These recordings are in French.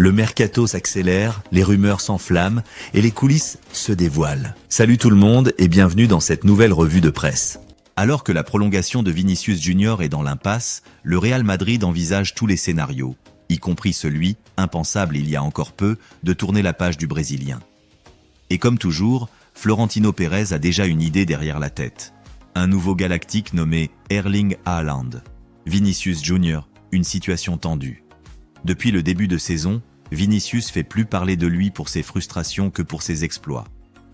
Le mercato s'accélère, les rumeurs s'enflamment et les coulisses se dévoilent. Salut tout le monde et bienvenue dans cette nouvelle revue de presse. Alors que la prolongation de Vinicius Junior est dans l'impasse, le Real Madrid envisage tous les scénarios, y compris celui, impensable il y a encore peu, de tourner la page du Brésilien. Et comme toujours, Florentino Pérez a déjà une idée derrière la tête. Un nouveau galactique nommé Erling Haaland. Vinicius Junior, une situation tendue. Depuis le début de saison, Vinicius fait plus parler de lui pour ses frustrations que pour ses exploits.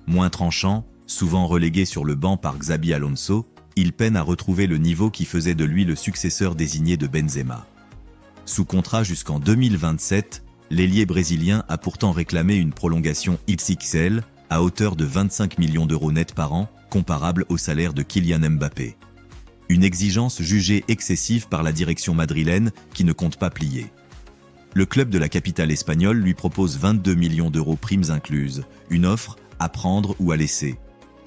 Moins tranchant, souvent relégué sur le banc par Xabi Alonso, il peine à retrouver le niveau qui faisait de lui le successeur désigné de Benzema. Sous contrat jusqu'en 2027, l'ailier brésilien a pourtant réclamé une prolongation XXL à hauteur de 25 millions d'euros net par an, comparable au salaire de Kylian Mbappé. Une exigence jugée excessive par la direction madrilène qui ne compte pas plier. Le club de la capitale espagnole lui propose 22 millions d'euros primes incluses, une offre à prendre ou à laisser.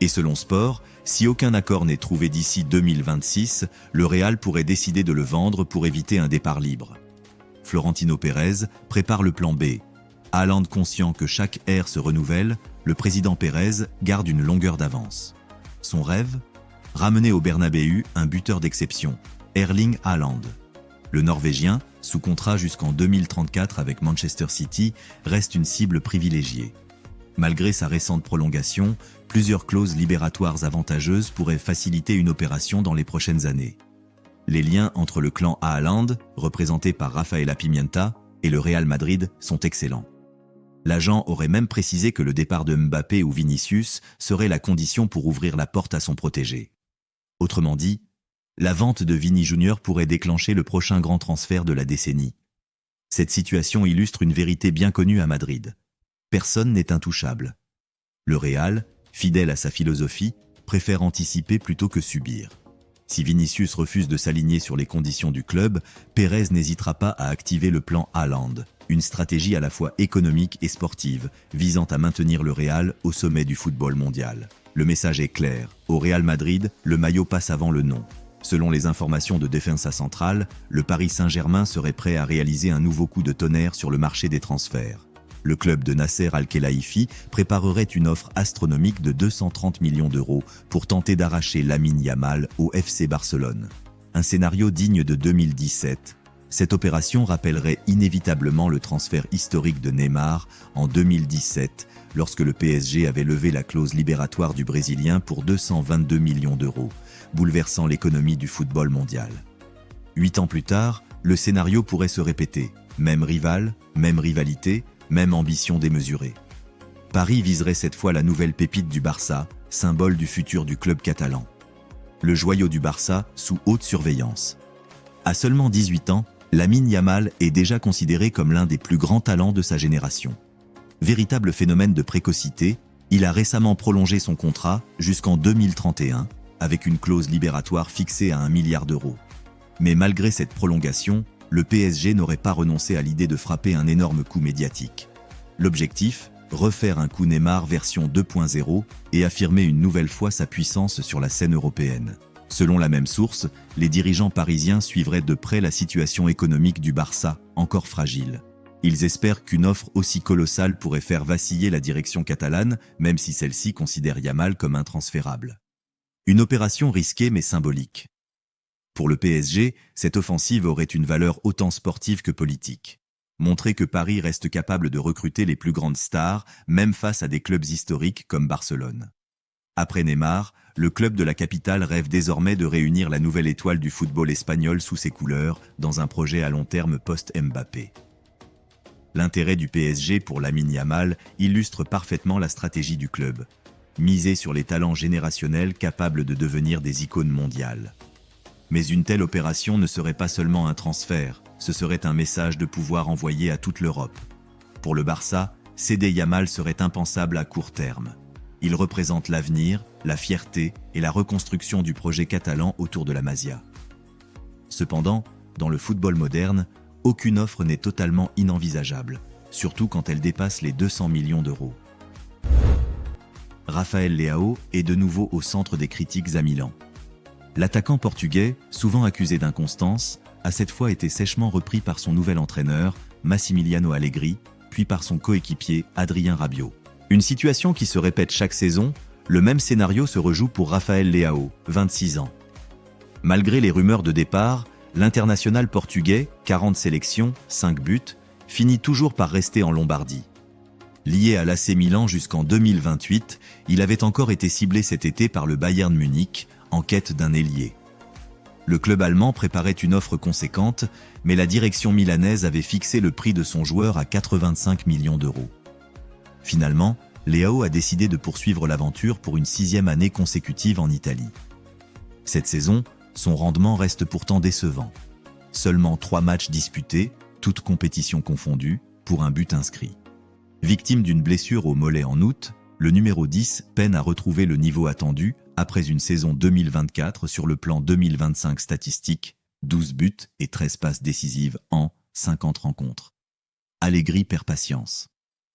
Et selon Sport, si aucun accord n'est trouvé d'ici 2026, le Real pourrait décider de le vendre pour éviter un départ libre. Florentino Pérez prépare le plan B. Haaland conscient que chaque ère se renouvelle, le président Pérez garde une longueur d'avance. Son rêve ? Ramener au Bernabéu un buteur d'exception, Erling Haaland. Le Norvégien, sous contrat jusqu'en 2034 avec Manchester City, reste une cible privilégiée. Malgré sa récente prolongation, plusieurs clauses libératoires avantageuses pourraient faciliter une opération dans les prochaines années. Les liens entre le clan Haaland, représenté par Rafaela Pimienta, et le Real Madrid sont excellents. L'agent aurait même précisé que le départ de Mbappé ou Vinicius serait la condition pour ouvrir la porte à son protégé. Autrement dit, la vente de Vini Junior pourrait déclencher le prochain grand transfert de la décennie. Cette situation illustre une vérité bien connue à Madrid. Personne n'est intouchable. Le Real, fidèle à sa philosophie, préfère anticiper plutôt que subir. Si Vinicius refuse de s'aligner sur les conditions du club, Pérez n'hésitera pas à activer le plan Haaland, une stratégie à la fois économique et sportive, visant à maintenir le Real au sommet du football mondial. Le message est clair, au Real Madrid, le maillot passe avant le nom. Selon les informations de Defensa Central, le Paris Saint-Germain serait prêt à réaliser un nouveau coup de tonnerre sur le marché des transferts. Le club de Nasser Al-Khelaifi préparerait une offre astronomique de 230 millions d'euros pour tenter d'arracher Lamine Yamal au FC Barcelone. Un scénario digne de 2017. Cette opération rappellerait inévitablement le transfert historique de Neymar en 2017, lorsque le PSG avait levé la clause libératoire du Brésilien pour 222 millions d'euros, bouleversant l'économie du football mondial. 8 ans plus tard, le scénario pourrait se répéter. Même rival, même rivalité, même ambition démesurée. Paris viserait cette fois la nouvelle pépite du Barça, symbole du futur du club catalan. Le joyau du Barça sous haute surveillance. À seulement 18 ans, Lamine Yamal est déjà considéré comme l'un des plus grands talents de sa génération. Véritable phénomène de précocité, il a récemment prolongé son contrat jusqu'en 2031, avec une clause libératoire fixée à 1 milliard d'euros. Mais malgré cette prolongation, le PSG n'aurait pas renoncé à l'idée de frapper un énorme coup médiatique. L'objectif ? Refaire un coup Neymar version 2.0 et affirmer une nouvelle fois sa puissance sur la scène européenne. Selon la même source, les dirigeants parisiens suivraient de près la situation économique du Barça, encore fragile. Ils espèrent qu'une offre aussi colossale pourrait faire vaciller la direction catalane, même si celle-ci considère Yamal comme intransférable. Une opération risquée mais symbolique. Pour le PSG, cette offensive aurait une valeur autant sportive que politique. Montrer que Paris reste capable de recruter les plus grandes stars, même face à des clubs historiques comme Barcelone. Après Neymar, le club de la capitale rêve désormais de réunir la nouvelle étoile du football espagnol sous ses couleurs dans un projet à long terme post-Mbappé. L'intérêt du PSG pour Lamine Yamal illustre parfaitement la stratégie du club. Miser sur les talents générationnels capables de devenir des icônes mondiales. Mais une telle opération ne serait pas seulement un transfert, ce serait un message de pouvoir envoyé à toute l'Europe. Pour le Barça, céder Yamal serait impensable à court terme. Il représente l'avenir, la fierté et la reconstruction du projet catalan autour de la Masia. Cependant, dans le football moderne, aucune offre n'est totalement inenvisageable, surtout quand elle dépasse les 200 millions d'euros. Rafael Leao est de nouveau au centre des critiques à Milan. L'attaquant portugais, souvent accusé d'inconstance, a cette fois été sèchement repris par son nouvel entraîneur, Massimiliano Allegri, puis par son coéquipier Adrien Rabiot. Une situation qui se répète chaque saison, le même scénario se rejoue pour Rafael Leao, 26 ans. Malgré les rumeurs de départ, l'international portugais, 40 sélections, 5 buts, finit toujours par rester en Lombardie. Lié à l'AC Milan jusqu'en 2028, il avait encore été ciblé cet été par le Bayern Munich, en quête d'un ailier. Le club allemand préparait une offre conséquente, mais la direction milanaise avait fixé le prix de son joueur à 85 millions d'euros. Finalement, Leao a décidé de poursuivre l'aventure pour une 6e année consécutive en Italie. Cette saison, son rendement reste pourtant décevant. Seulement 3 matchs disputés, toutes compétitions confondues, pour un but inscrit. Victime d'une blessure au mollet en août, le numéro 10 peine à retrouver le niveau attendu après une saison 2024 sur le plan 2025 statistique, 12 buts et 13 passes décisives en 50 rencontres. Allegri perd patience.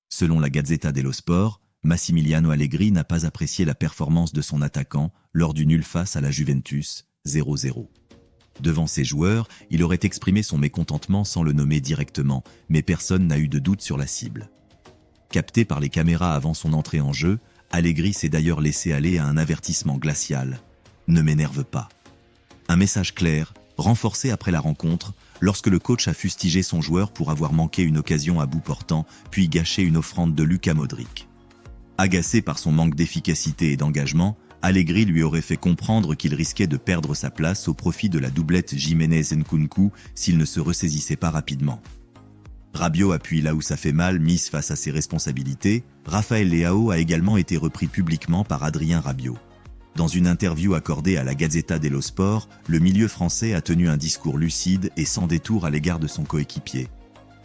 Selon la Gazzetta dello Sport, Massimiliano Allegri n'a pas apprécié la performance de son attaquant lors du nul face à la Juventus, 0-0. Devant ses joueurs, il aurait exprimé son mécontentement sans le nommer directement, mais personne n'a eu de doute sur la cible. Capté par les caméras avant son entrée en jeu, Allegri s'est d'ailleurs laissé aller à un avertissement glacial. « Ne m'énerve pas ». Un message clair, renforcé après la rencontre, lorsque le coach a fustigé son joueur pour avoir manqué une occasion à bout portant, puis gâché une offrande de Luka Modric. Agacé par son manque d'efficacité et d'engagement, Allegri lui aurait fait comprendre qu'il risquait de perdre sa place au profit de la doublette Jiménez-Nkunku s'il ne se ressaisissait pas rapidement. Rabiot appuie là où ça fait mal, mise face à ses responsabilités. Rafael Leao a également été repris publiquement par Adrien Rabiot. Dans une interview accordée à la Gazzetta dello Sport, le milieu français a tenu un discours lucide et sans détour à l'égard de son coéquipier.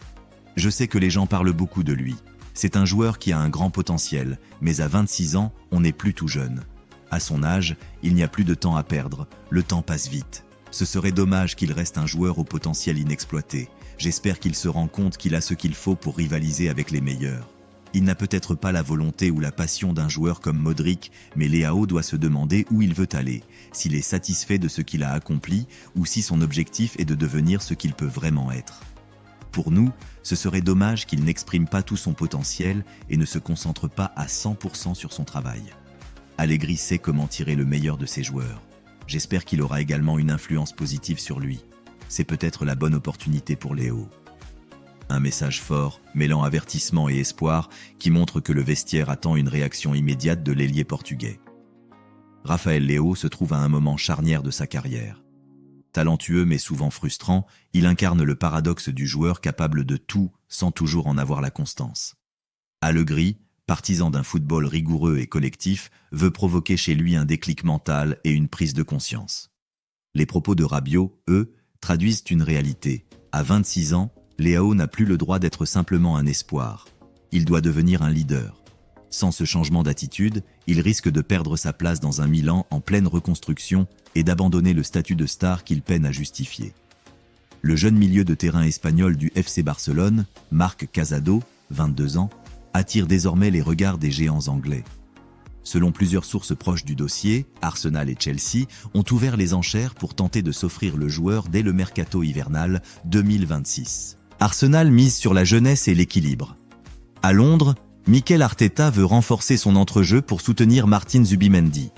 « Je sais que les gens parlent beaucoup de lui. C'est un joueur qui a un grand potentiel, mais à 26 ans, on n'est plus tout jeune. À son âge, il n'y a plus de temps à perdre, le temps passe vite. Ce serait dommage qu'il reste un joueur au potentiel inexploité. J'espère qu'il se rend compte qu'il a ce qu'il faut pour rivaliser avec les meilleurs. Il n'a peut-être pas la volonté ou la passion d'un joueur comme Modric, mais Leao doit se demander où il veut aller, s'il est satisfait de ce qu'il a accompli ou si son objectif est de devenir ce qu'il peut vraiment être. Pour nous, ce serait dommage qu'il n'exprime pas tout son potentiel et ne se concentre pas à 100% sur son travail. Allegri sait comment tirer le meilleur de ses joueurs. J'espère qu'il aura également une influence positive sur lui. C'est peut-être la bonne opportunité pour Léo. Un message fort, mêlant avertissement et espoir, qui montre que le vestiaire attend une réaction immédiate de l'ailier portugais. Rafael Leao se trouve à un moment charnière de sa carrière. Talentueux mais souvent frustrant, il incarne le paradoxe du joueur capable de tout sans toujours en avoir la constance. Allegri, partisan d'un football rigoureux et collectif, veut provoquer chez lui un déclic mental et une prise de conscience. Les propos de Rabiot, eux, traduisent une réalité. À 26 ans, Leao n'a plus le droit d'être simplement un espoir. Il doit devenir un leader. Sans ce changement d'attitude, il risque de perdre sa place dans un Milan en pleine reconstruction et d'abandonner le statut de star qu'il peine à justifier. Le jeune milieu de terrain espagnol du FC Barcelone, Marc Casado, 22 ans, attire désormais les regards des géants anglais. Selon plusieurs sources proches du dossier, Arsenal et Chelsea ont ouvert les enchères pour tenter de s'offrir le joueur dès le mercato hivernal 2026. Arsenal mise sur la jeunesse et l'équilibre. À Londres, Mikel Arteta veut renforcer son entrejeu pour soutenir Martin Zubimendi.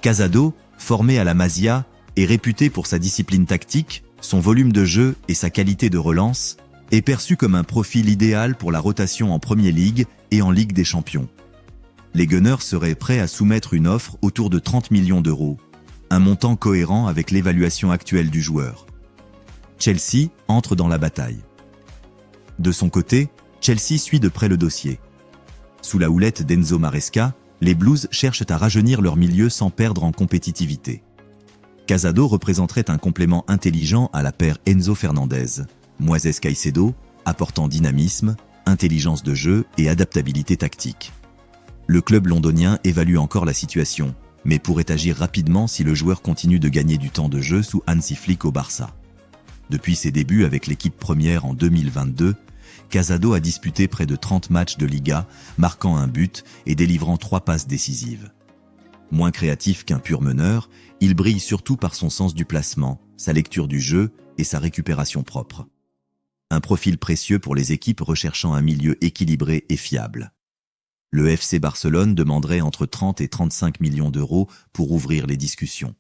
Casado, formé à la Masia, est réputé pour sa discipline tactique, son volume de jeu et sa qualité de relance, est perçu comme un profil idéal pour la rotation en Premier League et en Ligue des Champions. Les Gunners seraient prêts à soumettre une offre autour de 30 millions d'euros, un montant cohérent avec l'évaluation actuelle du joueur. Chelsea entre dans la bataille. De son côté, Chelsea suit de près le dossier. Sous la houlette d'Enzo Maresca, les Blues cherchent à rajeunir leur milieu sans perdre en compétitivité. Casado représenterait un complément intelligent à la paire Enzo Fernandez, Moises Caicedo, apportant dynamisme, intelligence de jeu et adaptabilité tactique. Le club londonien évalue encore la situation, mais pourrait agir rapidement si le joueur continue de gagner du temps de jeu sous Hansi Flick au Barça. Depuis ses débuts avec l'équipe première en 2022, Casado a disputé près de 30 matchs de Liga, marquant un but et délivrant 3 passes décisives. Moins créatif qu'un pur meneur, il brille surtout par son sens du placement, sa lecture du jeu et sa récupération propre. Un profil précieux pour les équipes recherchant un milieu équilibré et fiable. Le FC Barcelone demanderait entre 30 et 35 millions d'euros pour ouvrir les discussions.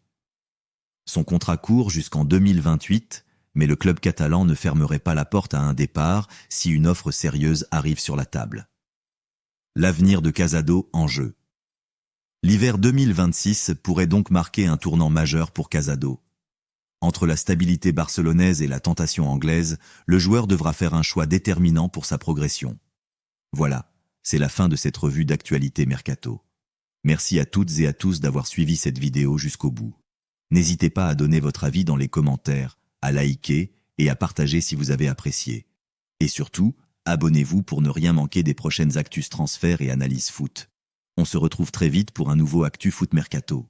Son contrat court jusqu'en 2028, mais le club catalan ne fermerait pas la porte à un départ si une offre sérieuse arrive sur la table. L'avenir de Casado en jeu. L'hiver 2026 pourrait donc marquer un tournant majeur pour Casado. Entre la stabilité barcelonaise et la tentation anglaise, le joueur devra faire un choix déterminant pour sa progression. Voilà, c'est la fin de cette revue d'actualité Mercato. Merci à toutes et à tous d'avoir suivi cette vidéo jusqu'au bout. N'hésitez pas à donner votre avis dans les commentaires, à liker et à partager si vous avez apprécié. Et surtout, abonnez-vous pour ne rien manquer des prochaines actus transferts et analyses foot. On se retrouve très vite pour un nouveau Actu Foot Mercato.